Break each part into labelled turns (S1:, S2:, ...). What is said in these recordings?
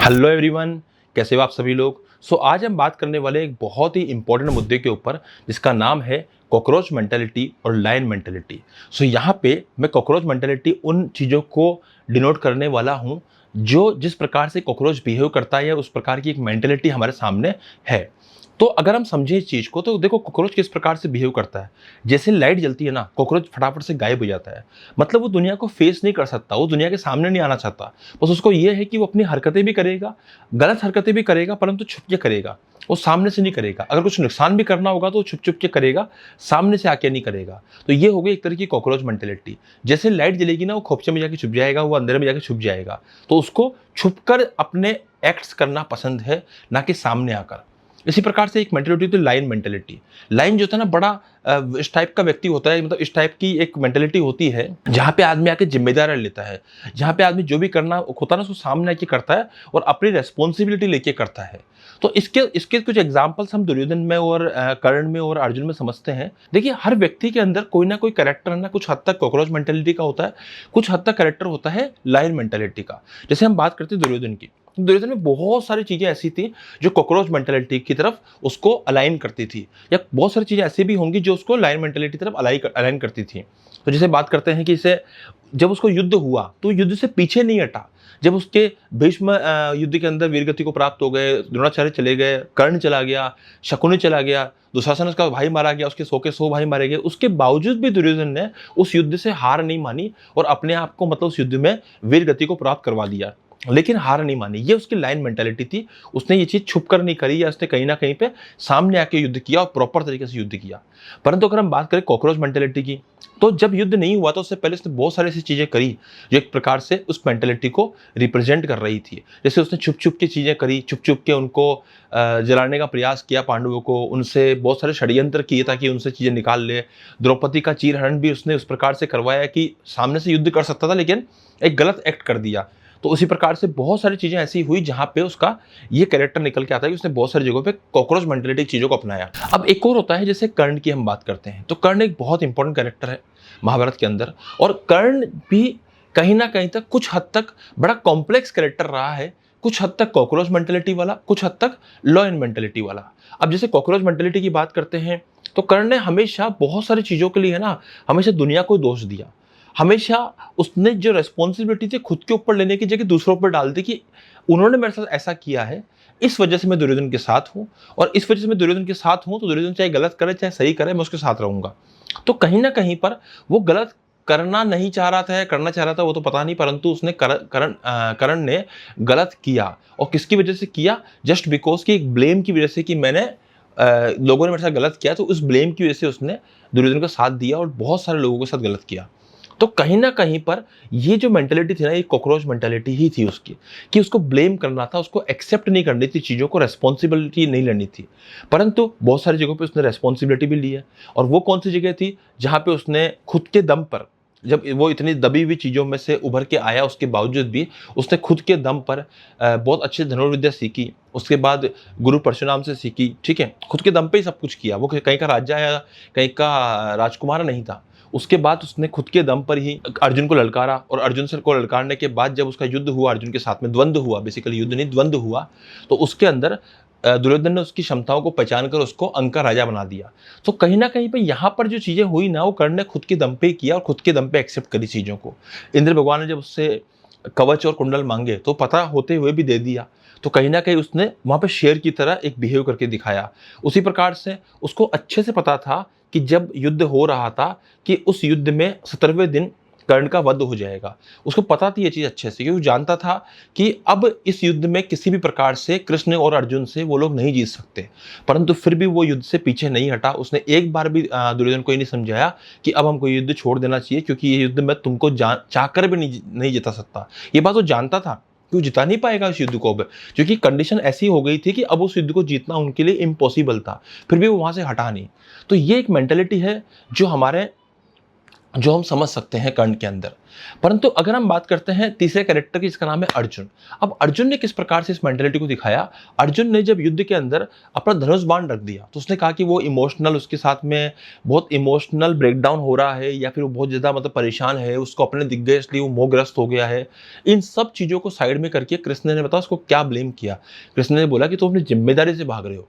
S1: Hello everyone, कैसे हो आप सभी लोग। आज हम बात करने वाले एक बहुत ही इंपॉर्टेंट मुद्दे के ऊपर जिसका नाम है कॉकरोच मेंटालिटी और लायन मेंटालिटी। यहाँ पे मैं कॉकरोच मेंटालिटी उन चीज़ों को डिनोट करने वाला हूँ जो जिस प्रकार से कॉकरोच बिहेव करता है या उस प्रकार की एक मेंटालिटी हमारे सामने है। तो अगर हम समझे इस चीज़ को तो देखो कॉकरोच किस प्रकार से बिहेव करता है। जैसे लाइट जलती है ना, कॉकरोच फटाफट से गायब हो जाता है। मतलब वो दुनिया को फेस नहीं कर सकता, वो दुनिया के सामने नहीं आना चाहता। बस उसको ये है कि वो अपनी हरकतें भी करेगा, गलत हरकतें भी करेगा, परंतु छुप के करेगा। वो सामने से नहीं करेगा। अगर कुछ नुकसान भी करना होगा तो छुप छुप के करेगा, सामने से आके नहीं करेगा। तो ये हो गई एक तरह की कॉकरोच मेंटेलिटी। जैसे लाइट जलेगी ना, वो खोपचे में जाके छुप जाएगा, वो अंधेरे में जाके छुप जाएगा। तो उसको छुपकर अपने एक्ट्स करना पसंद है, ना कि सामने आकर। इसी प्रकार से एक मेंटेलिटी होती है लाइन मेंटेलिटी। लाइन जो था ना, बड़ा इस टाइप का व्यक्ति होता है, मतलब इस टाइप की एक मेंटेलिटी होती है जहाँ पे आदमी आके जिम्मेदारी लेता है, जहाँ पे आदमी जो भी करना होता है ना उसको सामने आके करता है और अपनी रेस्पॉन्सिबिलिटी लेके करता है। तो इसके इसके कुछ एग्जाम्पल्स हम दुर्योधन में और कर्ण में और अर्जुन में समझते हैं। देखिए, हर व्यक्ति के अंदर कोई ना कोई कैरेक्टर है ना, कुछ हद तक कॉकरोच मेंटेलिटी का होता है, कुछ हद तक कैरेक्टर होता है लायन मेंटेलिटी का। जैसे हम बात करते हैं दुर्योधन की, दुर्योधन में बहुत सारी चीजें ऐसी थी जो कॉकरोच मेंटेलिटी की तरफ उसको अलाइन करती थी, या बहुत सारी चीजें ऐसी भी होंगी जो उसको लायन मेंटेलिटी की तरफ अलाइन करती थी। तो जैसे बात करते हैं कि इसे जब उसको युद्ध हुआ तो युद्ध से पीछे नहीं हटा। जब उसके भीष्म युद्ध के अंदर वीरगति को प्राप्त हो गए, द्रोणाचार्य चले गए, कर्ण चला गया, शकुनी चला गया, दुशासन का भाई मारा गया, उसके 100 के 100 भाई मारे गए, उसके बावजूद भी दुर्योधन ने उस युद्ध से हार नहीं मानी और अपने आप को मतलब उस युद्ध में वीरगति को प्राप्त करवा दिया, लेकिन हार नहीं मानी। ये उसकी लाइन मेंटालिटी थी। उसने ये चीज छुप कर नहीं करी, या उसने कहीं ना कहीं पे सामने आके युद्ध किया और प्रॉपर तरीके से युद्ध किया। परंतु अगर हम बात करें कॉकरोच मेंटालिटी की, तो जब युद्ध नहीं हुआ तो उससे पहले उसने बहुत सारी ऐसी चीजें करी जो एक प्रकार से उस मेंटालिटी को रिप्रेजेंट कर रही थी। जैसे उसने छुप छुप के चीजें करी, छुप छुप के उनको जलाने का प्रयास किया पांडवों को, उनसे बहुत सारे षड्यंत्र किए ताकि उनसे चीजें निकाल ले। द्रौपदी का चीरहरण भी उसने उस प्रकार से करवाया कि सामने से युद्ध कर सकता था लेकिन एक गलत एक्ट कर दिया। तो उसी प्रकार से बहुत सारी चीजें ऐसी हुई जहां पे उसका ये कैरेक्टर निकल के आता है कि उसने बहुत सारी जगहों पे कॉकरोच मेंटालिटी चीजों को अपनाया। अब एक और होता है, जैसे कर्ण की हम बात करते हैं, तो कर्ण एक बहुत इंपॉर्टेंट कैरेक्टर है महाभारत के अंदर, और कर्ण भी कहीं ना कहीं तक कुछ हद तक बड़ा कॉम्प्लेक्स कैरेक्टर रहा है, कुछ हद तक कॉकरोच मेंटालिटी वाला, कुछ हद तक लॉयन मेंटालिटी वाला। अब जैसे कॉकरोच मेंटालिटी की बात करते हैं तो कर्ण ने हमेशा बहुत सारी चीजों के लिए है ना, हमेशा दुनिया को दोष दिया। हमेशा उसने जो रेस्पॉन्सिबिलिटी थी खुद के ऊपर लेने की जगह दूसरों पर डाल दी कि उन्होंने मेरे साथ ऐसा किया है, इस वजह से मैं दुर्योधन के साथ हूं, और इस वजह से मैं दुर्योधन के साथ हूं तो दुर्योधन चाहे गलत करे चाहे सही करे, मैं उसके साथ रहूंगा। तो कहीं ना कहीं पर वो गलत करना नहीं चाह रहा था या करना चाह रहा था वो तो पता नहीं, परंतु उसने करण ने गलत किया। और किसकी वजह से किया? जस्ट बिकॉज की एक ब्लेम की वजह से कि मैंने लोगों ने मेरे साथ गलत किया, तो उस ब्लेम की वजह से उसने दुर्योधन का साथ दिया और बहुत सारे लोगों के साथ गलत किया। तो कहीं ना कहीं पर ये जो मेंटालिटी थी ना, ये कॉकरोच मेंटालिटी ही थी उसकी, कि उसको ब्लेम करना था, उसको एक्सेप्ट नहीं करनी थी, चीज़ों को रेस्पॉन्सिबिलिटी नहीं लेनी थी। परंतु बहुत सारी जगहों पे उसने रेस्पॉन्सिबिलिटी भी ली है। और वो कौन सी जगह थी जहाँ पे उसने खुद के दम पर, जब वो इतनी दबी हुई चीज़ों में से उभर के आया उसके बावजूद भी उसने खुद के दम पर बहुत अच्छी धनुर्विद्या सीखी, उसके बाद गुरु परशुराम से सीखी, ठीक है, खुद के दम पे ही सब कुछ किया। वो कहीं का राजा या कहीं का राजकुमार नहीं था। उसके बाद उसने खुद के दम पर ही अर्जुन को ललकारा, और अर्जुन से को ललकारने के बाद जब उसका युद्ध हुआ, अर्जुन के साथ में द्वंद्व हुआ, बेसिकली युद्ध नहीं द्वंद्व हुआ, तो उसके अंदर दुर्योधन ने उसकी क्षमताओं को पहचान कर उसको अंक का राजा बना दिया। तो कहीं ना कहीं पे यहाँ पर जो चीजें हुई ना, वो कर्ण ने खुद के दम पे किया और खुद के दम पे एक्सेप्ट करी चीजों को। इंद्र भगवान ने जब उससे कवच और कुंडल मांगे तो पता होते हुए भी दे दिया। तो कहीं ना कहीं उसने वहां पे शेर की तरह एक बिहेव करके दिखाया। उसी प्रकार से उसको अच्छे से पता था कि जब युद्ध हो रहा था कि उस युद्ध में 17वें दिन कर्ण का वध हो जाएगा। उसको पता थी ये चीज अच्छे से, क्योंकि वो जानता था कि अब इस युद्ध में किसी भी प्रकार से कृष्ण और अर्जुन से वो लोग नहीं जीत सकते। परंतु फिर भी वो युद्ध से पीछे नहीं हटा। उसने एक बार भी दुर्योधन को ये नहीं समझाया कि अब हमको युद्ध छोड़ देना चाहिए, क्योंकि ये युद्ध में तुमको चाहकर भी नहीं जिता सकता। ये बात वो जानता था कि वो जिता नहीं पाएगा इस युद्ध को अब, क्योंकि कंडीशन ऐसी हो गई थी कि अब उस युद्ध को जीतना उनके लिए इम्पॉसिबल था। फिर भी वो वहां से हटा नहीं। तो ये एक मेंटेलिटी है जो हमारे जो हम समझ सकते हैं कर्ण के अंदर। परंतु अगर हम बात करते हैं तीसरे कैरेक्टर की, इसका नाम है अर्जुन। अब अर्जुन ने किस प्रकार से इस मेंटेलिटी को दिखाया। अर्जुन ने जब युद्ध के अंदर अपना धनुष बाण रख दिया तो उसने कहा कि वो इमोशनल, उसके साथ में बहुत इमोशनल ब्रेकडाउन हो रहा है, या फिर वो बहुत ज़्यादा मतलब परेशान है, उसको अपने दिख गए इसलिए वो मोहग्रस्त हो गया है। इन सब चीज़ों को साइड में करके कृष्ण ने बताया उसको क्या ब्लेम किया। कृष्ण ने बोला कि तुम अपनी जिम्मेदारी से भाग रहे हो,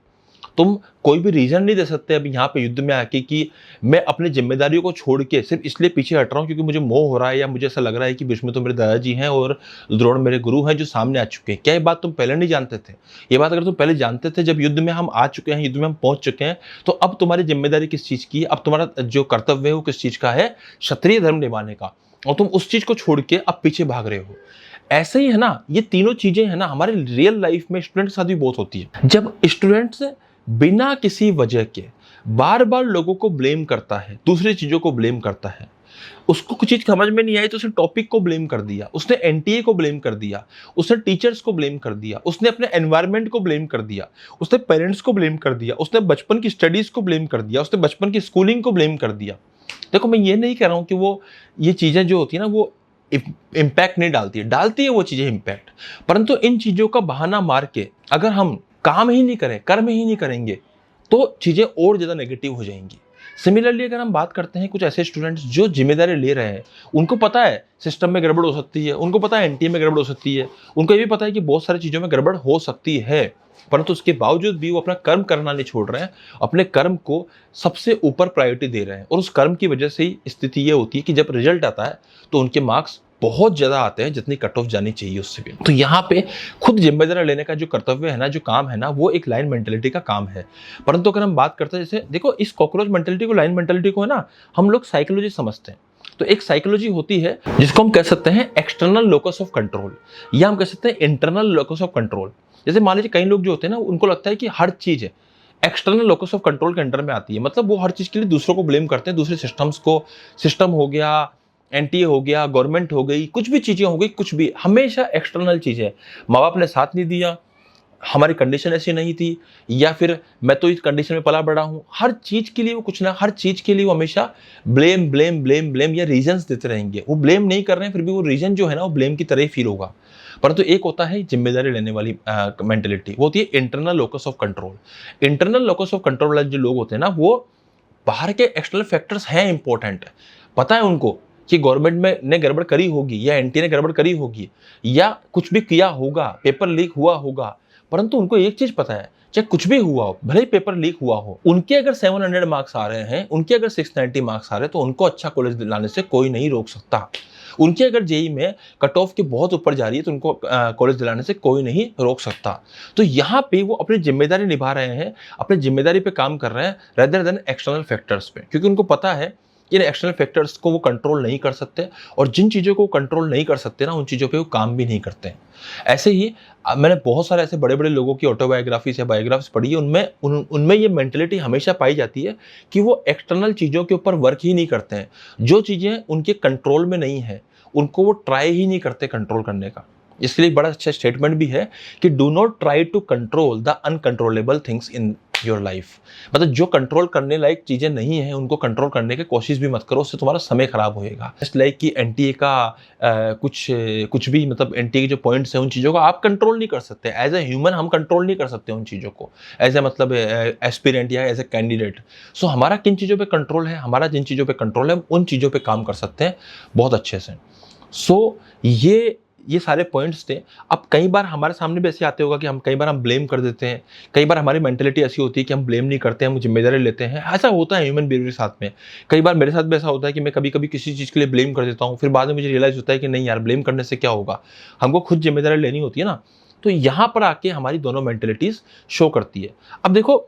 S1: तुम कोई भी रीजन नहीं दे सकते अभी यहाँ पे युद्ध में आके कि मैं अपनी जिम्मेदारियों को छोड़ के सिर्फ इसलिए पीछे हट रहा हूँ क्योंकि मुझे मोह हो रहा है, या मुझे ऐसा लग रहा है कि भीष्म तो मेरे दादाजी हैं और द्रोण मेरे गुरु हैं जो सामने आ चुके हैं। क्या ये बात तुम पहले नहीं जानते थे? ये बात अगर तुम पहले जानते थे, जब युद्ध में हम आ चुके हैं, युद्ध में हम पहुंच चुके हैं, तो अब तुम्हारी जिम्मेदारी किस चीज़ की है? अब तुम्हारा जो कर्तव्य है वो किस चीज़ का है? क्षत्रिय धर्म निभाने का। और तुम उस चीज़ को छोड़ के अब पीछे भाग रहे हो। ऐसे ही है ना, ये तीनों चीज़ें है ना हमारे रियल लाइफ में स्टूडेंट के साथ भी बहुत होती है। जब स्टूडेंट्स बिना किसी वजह के बार बार लोगों को ब्लेम करता है, दूसरी चीज़ों को ब्लेम करता है, उसको कुछ चीज़ समझ में नहीं आई तो उसने टॉपिक को ब्लेम कर दिया, उसने एनटीए को ब्लेम कर दिया, उसने टीचर्स को ब्लेम कर दिया, उसने अपने एनवायरनमेंट को ब्लेम कर दिया, उसने पेरेंट्स को ब्लेम कर दिया, उसने बचपन की स्टडीज़ को ब्लेम कर दिया, उसने बचपन की स्कूलिंग को ब्लेम कर दिया। देखो, मैं ये नहीं कह रहा हूँ कि वो ये चीज़ें जो होती है ना वो इम्पैक्ट नहीं डालती है वो चीज़ें इम्पैक्ट, परंतु इन चीज़ों का बहाना मार के अगर हम काम ही नहीं करें, कर्म ही नहीं करेंगे, तो चीज़ें और ज़्यादा नेगेटिव हो जाएंगी। सिमिलरली अगर हम बात करते हैं कुछ ऐसे स्टूडेंट्स जो जिम्मेदारी ले रहे हैं, उनको पता है सिस्टम में गड़बड़ हो सकती है, उनको पता है एनटीए में गड़बड़ हो सकती है, उनको ये भी पता है कि बहुत सारी चीज़ों में गड़बड़ हो सकती है, परंतु उसके बावजूद भी वो अपना कर्म करना नहीं छोड़ रहे हैं, अपने कर्म को सबसे ऊपर प्रायोरिटी दे रहे हैं। और उस कर्म की वजह से ही स्थिति ये होती है कि जब रिजल्ट आता है तो उनके मार्क्स बहुत ज़्यादा आते हैं जितनी कट ऑफ जानी चाहिए उससे भी। तो यहाँ पे खुद जिम्मेदारी लेने का जो कर्तव्य है ना, जो काम है ना, वो एक लाइन मेंटेलिटी का काम है। परंतु अगर हम बात करते हैं, जैसे देखो इस कॉकरोच मेंटेलिटी को, लाइन मेंटेलिटी को है ना, हम लोग साइकोलॉजी समझते हैं। तो एक साइकोलॉजी होती है जिसको हम कह सकते हैं एक्सटर्नल लोकस ऑफ कंट्रोल, या हम कह सकते हैं इंटरनल लोकस ऑफ कंट्रोल। जैसे मान लीजिए कई लोग जो होते हैं ना, उनको लगता है कि हर चीज़ है एक्सटर्नल लोकस ऑफ कंट्रोल के अंडर में आती है, मतलब वो हर चीज़ के लिए दूसरों को ब्लेम करते हैं, दूसरे सिस्टम्स को, सिस्टम हो गया, एनटीए हो गया, गवर्नमेंट हो गई, कुछ भी चीज़ें हो गई, कुछ भी हमेशा एक्सटर्नल चीज़ें। माँ बाप ने साथ नहीं दिया, हमारी कंडीशन ऐसी नहीं थी, या फिर मैं तो इस कंडीशन में पला बड़ा हूँ। हर चीज़ के लिए वो कुछ ना, हर चीज़ के लिए वो हमेशा ब्लेम ब्लेम ब्लेम ब्लेम या रीजंस देते रहेंगे। वो ब्लेम नहीं कर रहे हैं, फिर भी वो रीजन जो है ना वो ब्लेम की तरह ही फील होगा। परंतु एक होता है जिम्मेदारी लेने वाली मेंटेलिटी, वो होती है internal locus of control. Internal locus of control वाले जो लोग होते हैं ना, वो बाहर के एक्सटर्नल फैक्टर्स हैं इंपॉर्टेंट, पता है उनको कि गवर्नमेंट में ने गड़बड़ करी होगी, या एनटीए ने गड़बड़ करी होगी, या कुछ भी किया होगा, पेपर लीक हुआ होगा, परंतु उनको एक चीज पता है, चाहे कुछ भी हुआ हो, भले ही पेपर लीक हुआ हो, उनके अगर 700 मार्क्स आ रहे हैं, उनके अगर 690 मार्क्स आ रहे हैं, तो उनको अच्छा कॉलेज दिलाने से कोई नहीं रोक सकता। उनके अगर जेई में कट ऑफ के बहुत ऊपर जा रही है तो उनको कॉलेज दिलाने से कोई नहीं रोक सकता। तो यहाँ पे वो अपनी जिम्मेदारी निभा रहे हैं, अपनी जिम्मेदारी पे काम कर रहे हैं रेदर देन एक्सटर्नल फैक्टर्स पे, क्योंकि उनको पता है इन एक्सटर्नल फैक्टर्स को वो कंट्रोल नहीं कर सकते, और जिन चीज़ों को कंट्रोल नहीं कर सकते ना, उन चीज़ों पे वो काम भी नहीं करते हैं। ऐसे ही मैंने बहुत सारे ऐसे बड़े बड़े लोगों की ऑटोबायोग्राफीज या बायोग्राफीज पढ़ी है, उनमें ये मेंटेलिटी हमेशा पाई जाती है कि वो एक्सटर्नल चीज़ों के ऊपर वर्क ही नहीं करते हैं। जो चीज़ें उनके कंट्रोल में नहीं है उनको वो ट्राई ही नहीं करते कंट्रोल करने का। इसके लिए बड़ा अच्छा स्टेटमेंट भी है कि do not try to control the uncontrollable things in your life. मतलब जो कंट्रोल करने लायक चीज़ें नहीं है उनको कंट्रोल करने की कोशिश भी मत करो, उससे तुम्हारा समय खराब होएगा। जस्ट लाइक कि एनटीए का कुछ भी, मतलब एनटीए के जो पॉइंट्स हैं उन चीज़ों को आप कंट्रोल नहीं कर सकते। एज ए ह्यूमन हम कंट्रोल नहीं कर सकते उन चीज़ों को, एज ए मतलब एस्पिरेंट या एज ए कैंडिडेट। सो हमारा किन चीज़ों पर कंट्रोल है, हमारा जिन चीज़ों पर कंट्रोल है उन चीज़ों पर काम कर सकते हैं बहुत अच्छे से। सो ये सारे पॉइंट्स थे। अब कई बार हमारे सामने भी ऐसे आते होगा कि कई बार हम ब्लेम कर देते हैं, कई बार हमारी मेंटेलिटी ऐसी होती है कि हम ब्लेम नहीं करते, हम जिम्मेदारी लेते हैं। ऐसा होता है ह्यूमन बिहेवियर के साथ में। कई बार मेरे साथ भी ऐसा होता है कि मैं कभी कभी किसी चीज़ के लिए ब्लेम कर देता हूँ, फिर बाद में मुझे रियलाइज़ होता है कि नहीं यार, ब्लेम करने से क्या होगा, हमको खुद जिम्मेदारी लेनी होती है ना। तो यहाँ पर आके हमारी दोनों मेंटेलिटीज़ शो करती है। अब देखो,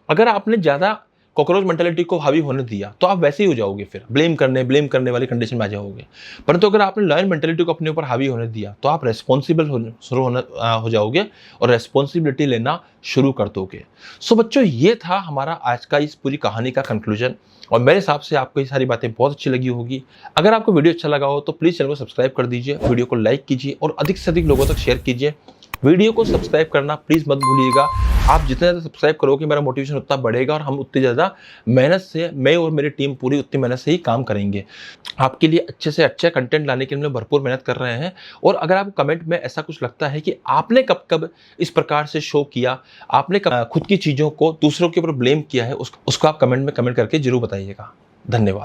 S1: अगर आपने ज़्यादा कॉकरोच मेंटेलिटी को हावी होने दिया तो आप वैसे ही हो जाओगे, फिर ब्लेम करने वाली कंडीशन में आ जाओगे। परंतु अगर आपने लॉयल मेंटेलिटी को अपने ऊपर हावी होने दिया तो आप रेस्पॉन्सिबल हो जाओगे और रेस्पॉन्सिबिलिटी लेना शुरू कर दोगे। सो बच्चों, ये था हमारा आज का इस पूरी कहानी का कंक्लूजन, और मेरे हिसाब से आपको ये सारी बातें बहुत अच्छी लगी होगी। अगर आपको वीडियो अच्छा लगा हो तो प्लीज़ चैनल को सब्सक्राइब कर दीजिए, वीडियो को लाइक कीजिए और अधिक से अधिक लोगों तक शेयर कीजिए। वीडियो को सब्सक्राइब करना प्लीज़ मत भूलिएगा। आप जितना ज़्यादा सब्सक्राइब करोगे मेरा मोटिवेशन उतना बढ़ेगा और हम उतनी ज़्यादा मेहनत से, मैं और मेरी टीम पूरी उतनी मेहनत से ही काम करेंगे। आपके लिए अच्छे से अच्छे कंटेंट लाने के लिए हम भरपूर मेहनत कर रहे हैं। और अगर आपको कमेंट में ऐसा कुछ लगता है कि आपने कब-कब इस प्रकार से शो किया, आपने खुद की चीज़ों को दूसरों के ऊपर ब्लेम किया है, उसको आप कमेंट में कमेंट करके ज़रूर बताइएगा। धन्यवाद।